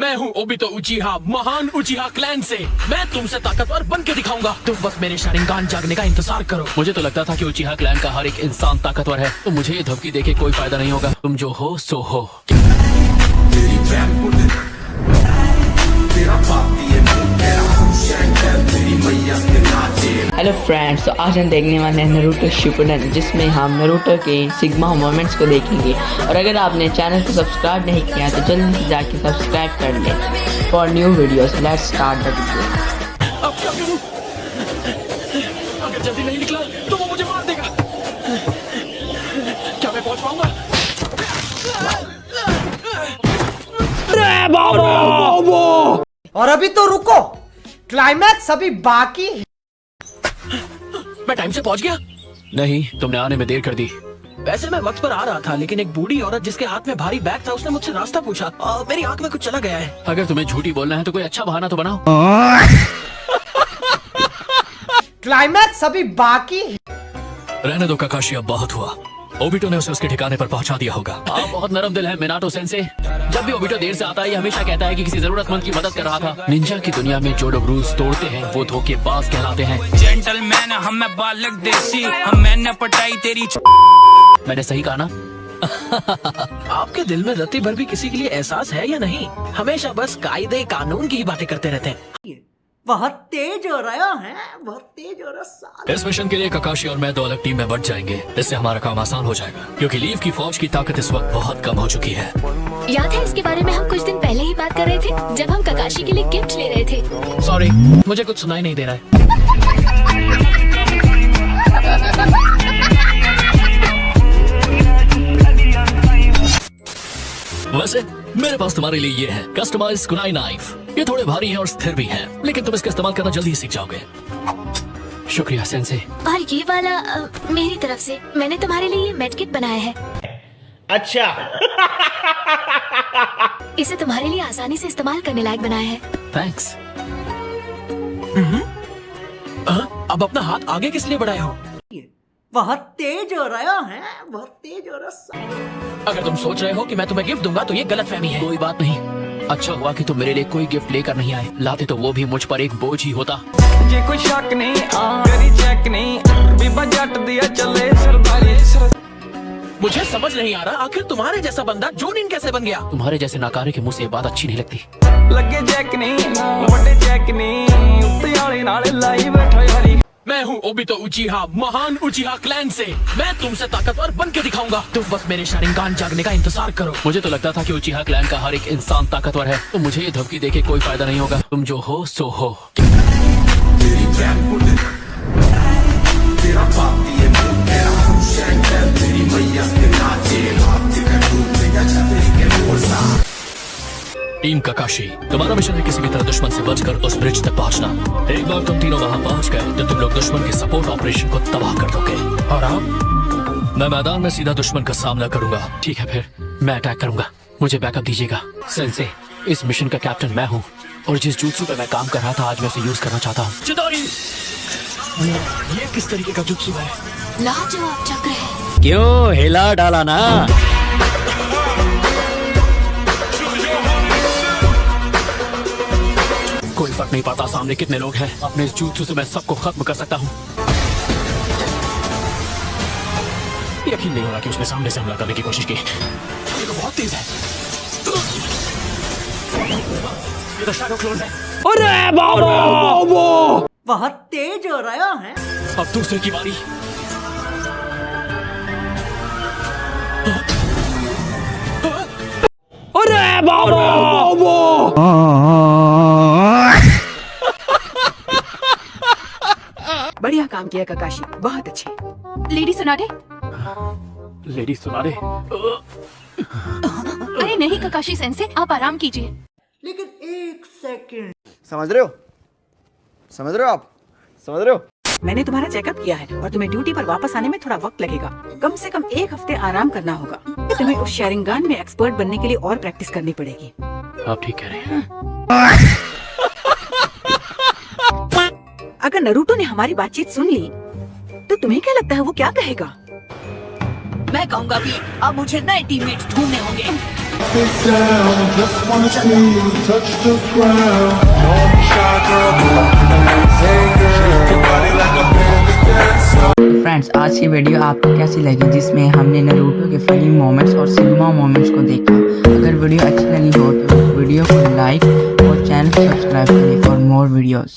मैं हूँ ओबितो उचिहा, महान उचिहा क्लैन से। मैं तुमसे ताकतवर बन के दिखाऊंगा। तुम बस मेरे शारिंगान जागने का इंतजार करो। मुझे तो लगता था कि उचिहा क्लैन का हर एक इंसान ताकतवर है, तो मुझे ये धमकी देके कोई फायदा नहीं होगा। तुम जो हो सो हो। हेलो फ्रेंड्स, तो आज हम देखने वाले हैं नारुतो शिपुडेन, जिसमें हम नारुतो के सिग्मा मोमेंट्स को देखेंगे। और अगर आपने चैनल को सब्सक्राइब नहीं किया तो जल्दी से जाके सब्सक्राइब कर लें for new videos. Let's start the video. अब क्या करूं? अगर जल्दी नहीं निकला तो वो मुझे मार देगा। क्या मैं पहुंच पाऊंगा? और अभी तो रुको, क्लाइमैक्स अभी बाकी है। मैं टाइम से पहुंच गया? नहीं, तुमने आने में देर कर दी। वैसे मैं वक्त पर आ रहा था, लेकिन एक बूढ़ी औरत जिसके हाथ में भारी बैग था, उसने मुझसे रास्ता पूछा। मेरी आंख में कुछ चला गया है। अगर तुम्हें झूठी बोलना है तो कोई अच्छा बहाना तो बनाओ। क्लाइमैक्स अभी बाकी है। रहने दो काकाशी, अब बहुत हुआ। ओबिटो ने उसे उसके ठिकाने पर पहुंचा दिया होगा। आप बहुत नरम दिल है मिनाटो सेंसे। जब भी ओबिटो देर से आता है, ये हमेशा कहता है कि किसी जरूरतमंद की मदद कर रहा था। निंजा की दुनिया में जो लोग रूल्स तोड़ते हैं वो धोखेबाज कहलाते हैं। जेंटलमैन हम बालक देसी, हम मैंने पटाई तेरी। मैंने सही कहा ना? आपके दिल में रत्ती भर भी किसी के लिए एहसास है या नहीं? हमेशा बस कायदे कानून की ही बातें करते रहते हैं। बहुत तेज हो रहा है, बहुत तेज हो रहा। इस मिशन के लिए काकाशी और मैं दो अलग टीम में बंट जाएंगे। इससे हमारा काम आसान हो जाएगा, क्योंकि लीव की फौज की ताकत इस वक्त बहुत कम हो चुकी है। याद है, इसके बारे में हम कुछ दिन पहले ही बात कर रहे थे, जब हम काकाशी के लिए गिफ्ट ले रहे थे। सॉरी, मुझे कुछ सुनाई नहीं दे रहा है। वैसे मेरे पास तुम्हारे लिए ये है कस्टमाइज्ड कुनाई नाइफ। ये थोड़े भारी हैं और स्थिर भी हैं, लेकिन तुम इसका इस्तेमाल करना जल्दी ही सीख जाओगे। शुक्रिया सेंसे। और ये वाला मेरी तरफ से, मैंने तुम्हारे लिए ये मेडकिट बनाया है। अच्छा। इसे तुम्हारे लिए आसानी से इस्तेमाल करने लायक बनाया है। थैंक्स। अब अपना हाथ आगे किस लिए बढ़ाए हो? बहुत तेज हो रहा है, बहुत तेज हो रहा। अगर तुम सोच रहे हो कि मैं तुम्हें गिफ्ट दूंगा तो ये गलतफहमी है। कोई बात नहीं, अच्छा हुआ कि तुम मेरे लिए कोई गिफ्ट लेकर नहीं आए। लाते तो वो भी मुझ पर एक बोझ ही होता। ये कोई शक नहीं, करी चेक नहीं, बीबा जट दिया चले सरदारी। मुझे समझ नहीं आ रहा, आखिर तुम्हारे जैसा बंदा जोनिन कैसे बन गया? तुम्हारे जैसे नाकारे के मुंह से ये बात अच्छी नहीं लगती। लगे चेक नहीं, बड़े चेक नहीं, उत्ते वाले नाले लाई बैठो यारी। मैं हूँ ओबितो उचिहा, महान उचिहा क्लैन से। मैं तुमसे ताकतवर बन के दिखाऊंगा। तुम बस मेरे शारिंगान जागने का इंतजार करो। मुझे तो लगता था कि उचिहा क्लैन का हर एक इंसान ताकतवर है, तो मुझे ये धमकी देके कोई फायदा नहीं होगा। तुम जो हो सो हो। टीम काकाशी, तुम्हारा मिशन है किसी भी तरह दुश्मन से बचकर उस ब्रिज तक पहुंचना। एक बार तुम तीनों वहां पहुंच गए तो तुम लोग दुश्मन के सपोर्ट ऑपरेशन को तबाह कर दोगे। और आप? मैं मैदान में सीधा दुश्मन का सामना करूंगा। ठीक है, फिर मैं अटैक करूंगा। मुझे बैकअप दीजिएगा। सेंसे, इस मिशन का कैप्टन मैं हूँ, और जिस जुत्सु पे मैं काम कर रहा था आज मैं उसे यूज करना चाहता हूँ। चिदोरी! ये किस तरीके का जुत्सु है? लाजवाब चक्र है। क्यों हिला डाला ना? कोई फर्क नहीं पड़ता सामने कितने लोग हैं। अपने इस जुत्सु से मैं सबको खत्म कर सकता हूँ। यकीन नहीं हो रहा कि उसने सामने से हमला करने की कोशिश की। ये तो बहुत तेज है। ये तो शैडो क्लोन है। अरे बाबा! बहुत तेज हो रहा है। अब दूसरे की बारी। अरे बाबा! बढ़िया काम किया काकाशी, बहुत अच्छे। लेडी सुनाडे? लेडी सुना दे। अरे नहीं काकाशी सेंसे, आप आराम कीजिए। लेकिन एक सेकंड, समझ रहे हो? समझ रहे हो आप? समझ रहे हो? मैंने तुम्हारा चेकअप किया है और तुम्हें ड्यूटी पर वापस आने में थोड़ा वक्त लगेगा। कम से कम 1 हफ्ते आराम करना होगा। तुम्हें उस शेरिंगान में एक्सपर्ट बनने के लिए और प्रैक्टिस करनी पड़ेगी। आप ठीक कह रहे हैं। अगर नारुतो ने हमारी बातचीत सुन ली तो तुम्हें क्या लगता है वो क्या कहेगा? मैं कहूँगा भी अब मुझे नए टीममेट्स ढूंढने होंगे। फ्रेंड्स, आज की वीडियो आपको कैसी लगी, जिसमें हमने नारुतो के फनी मोमेंट्स और सिग्मा मोमेंट्स को देखा। अगर वीडियो अच्छी लगी हो तो वीडियो को लाइक और चैनल को सब्सक्राइब करें फॉर मोर वीडियोस।